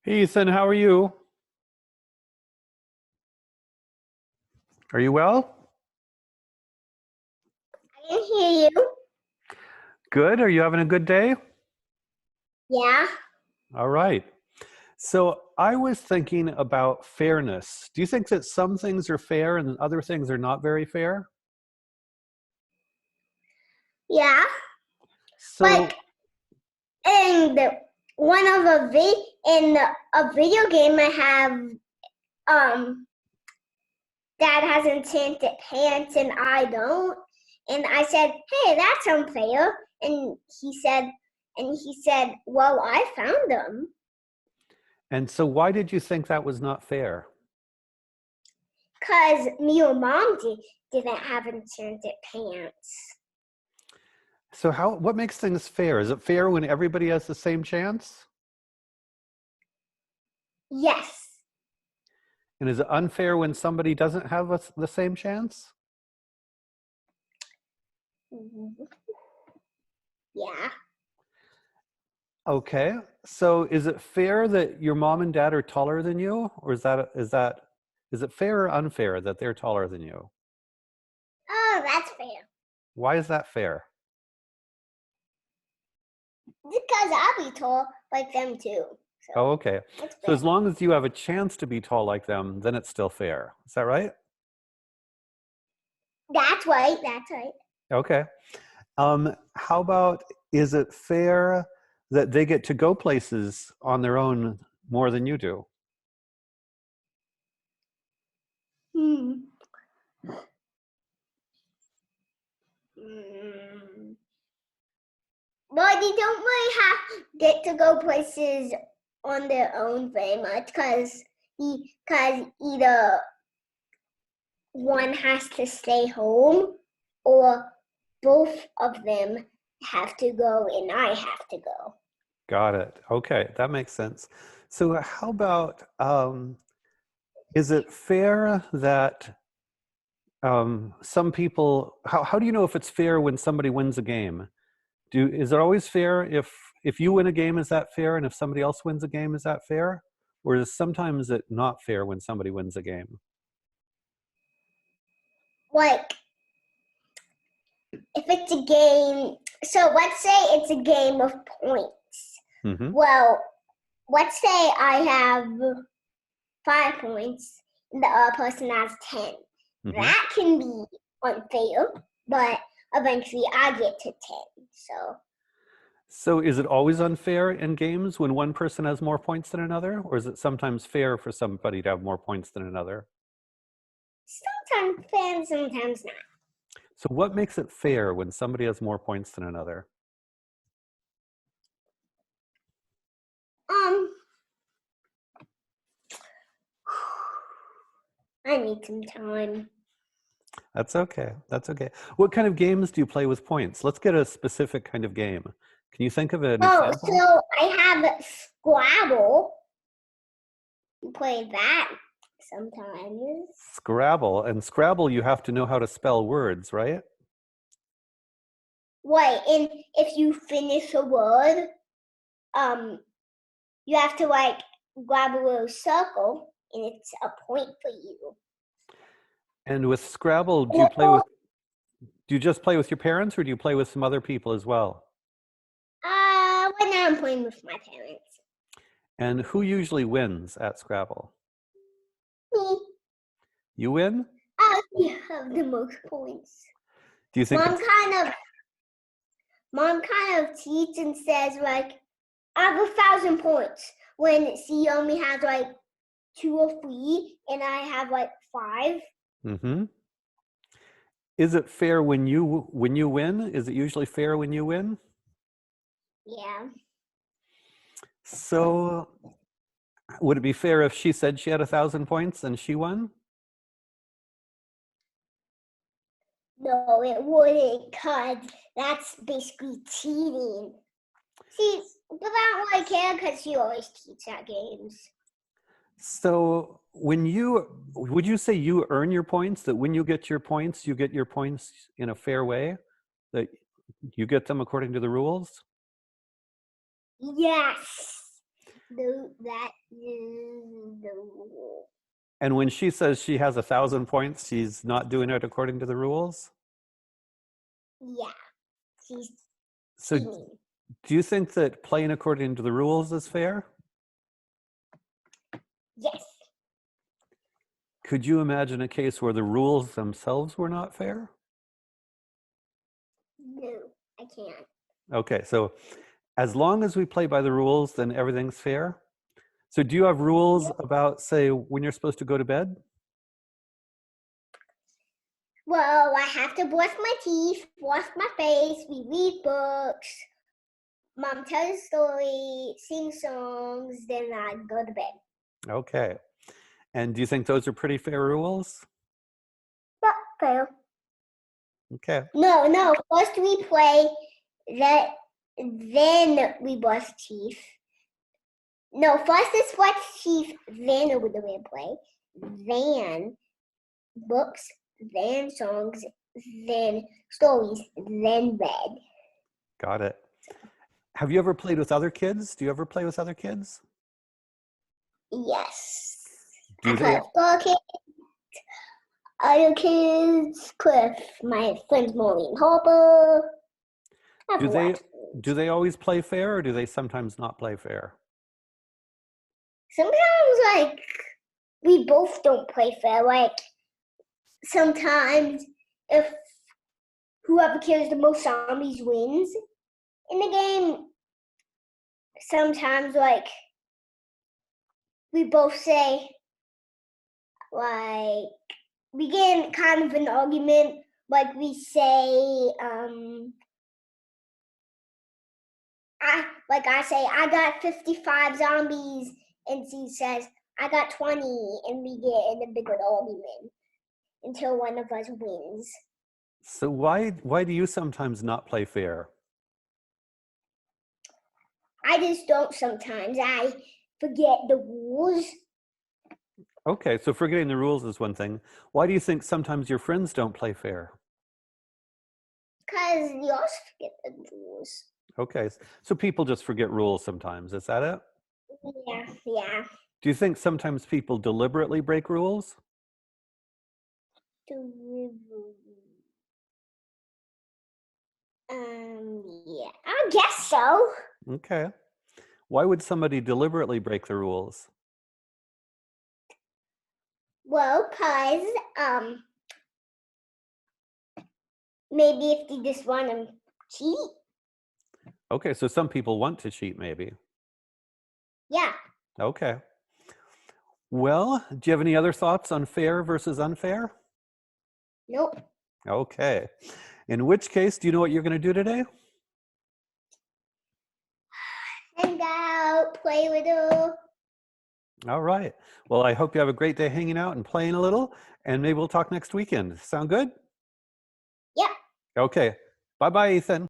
Hey Ethan, how are you? Are you well? I can hear you. Good. Are you having a good day? Yeah. All right. So I was thinking about fairness. Do you think that some things are fair and other things are not very fair? Yeah. So, Like in the one of a in a video game I have dad has enchanted pants and I don't. And I said, "Hey, that's unfair." And he said, "Well, I found them." and so why did you think that was not fair? Cuz me or mom didn't have enchanted pants. So what makes things fair? Is it fair when everybody has the same chance? Yes. And is it unfair when somebody doesn't have the same chance? Yeah. Okay. So is it fair that your mom and dad are taller than you? Or is it fair or unfair that they're taller than you? Oh, that's fair. Why is that fair? Because I'll be tall like them too. So Oh, okay. it's So fair. as long as you have a chance to be tall like them, then it's still fair. Is that right? That's right. That's right. Okay. How about, is it fair that they get to go places on their own more than you do? Hmm. Mm. Well, they don't really have get to go places on their own very much because either one has to stay home or both of them have to go and I have to go. Got it. Okay, that makes sense. So how about, is it fair that some people, how do you know if it's fair when somebody wins a game? Is it always fair if you win a game, is that fair? And if somebody else wins a game, is that fair? Or is sometimes it not fair when somebody wins a game? Like if it's a game, so let's say it's a game of points. Mm-hmm. Well, let's say I have 5 points and the other person has 10. Mm-hmm. That can be unfair, but eventually I get to 10. So So is it always unfair in games when one person has more points than another? Or is it sometimes fair for somebody to have more points than another? sometimes fair, sometimes not. So what makes it fair when somebody has more points than another? Um, I need some time. That's okay. That's okay. What kind of games do you play with points? Let's get a specific kind of game. Can you think of an Oh, example? so I have Scrabble. You play that sometimes. Scrabble. And Scrabble, you have to know how to spell words, right? Wait, and if you finish a word, um, you have to like grab a little circle, and it's a point for you. And with Scrabble, And also, do you just play with your parents or do you play with some other people as well? right now I'm playing with my parents. And who usually wins at Scrabble? Me, You win? I have the most points. Do you think Mom it's kind of, mom kind of cheats and says like, I have 1,000 points when she only has like 2 or 3, and I have like 5. mm-hmm. Is it fair when you win? Is it usually fair when you win? Yeah. So would it be fair if she said she had 1,000 points and she won? No, it wouldn't, cause that's basically cheating. See, but I don't really care because she always cheats at games. So would you say you earn your points, that when you get your points in a fair way, that you get them according to the rules? Yes. That is the rule. And when she says she has 1,000 points, she's not doing it according to the rules? Yeah, she's So cheating. do you think that playing according to the rules is fair? Yes. Could you imagine a case where the rules themselves were not fair? No, I can't. Okay, so as long as we play by the rules, then everything's fair. So do you have rules about, say, when you're supposed to go to bed? Well, I have to brush my teeth, wash my face, we read books, Mom tells a story, sing songs, then I go to bed. Okay. And do you think those are pretty fair rules? But fail. Okay. No. First we play, then we brush teeth. No, first is brush teeth, then we play, then books, then songs, then stories, then bed. Got it. Have you ever played with other kids? Do you ever play with other kids? Yes. Do I they? play with kids, other kids, Cliff, my friends Molly and Harper. Do they always play fair, or do they sometimes not play fair? Sometimes, we both don't play fair. Sometimes if whoever kills the most zombies wins in the game, sometimes, we both say, we get in kind of an argument, we say, I say, I got 55 zombies, and she says, I got 20, and we get in a big argument until one of us wins. So why do you sometimes not play fair? I just don't sometimes. I forget the rules. Okay, so forgetting the rules is one thing. Why do you think sometimes your friends don't play fair? Because you also forget the rules. Okay, so people just forget rules sometimes. Is that it? Yeah. Do you think sometimes people deliberately break rules? Yeah, I guess so. Okay. Why would somebody deliberately break the rules? Well, because, maybe if they just want to cheat. Okay, so some people want to cheat, maybe. Yeah. Okay. Well, do you have any other thoughts on fair versus unfair? Nope. Okay. In which case, do you know what you're going to do today? Hang out, play with her. All right. Well, I hope you have a great day hanging out and playing a little, and maybe we'll talk next weekend. Sound good? Yep. Okay. Bye-bye, Ethan.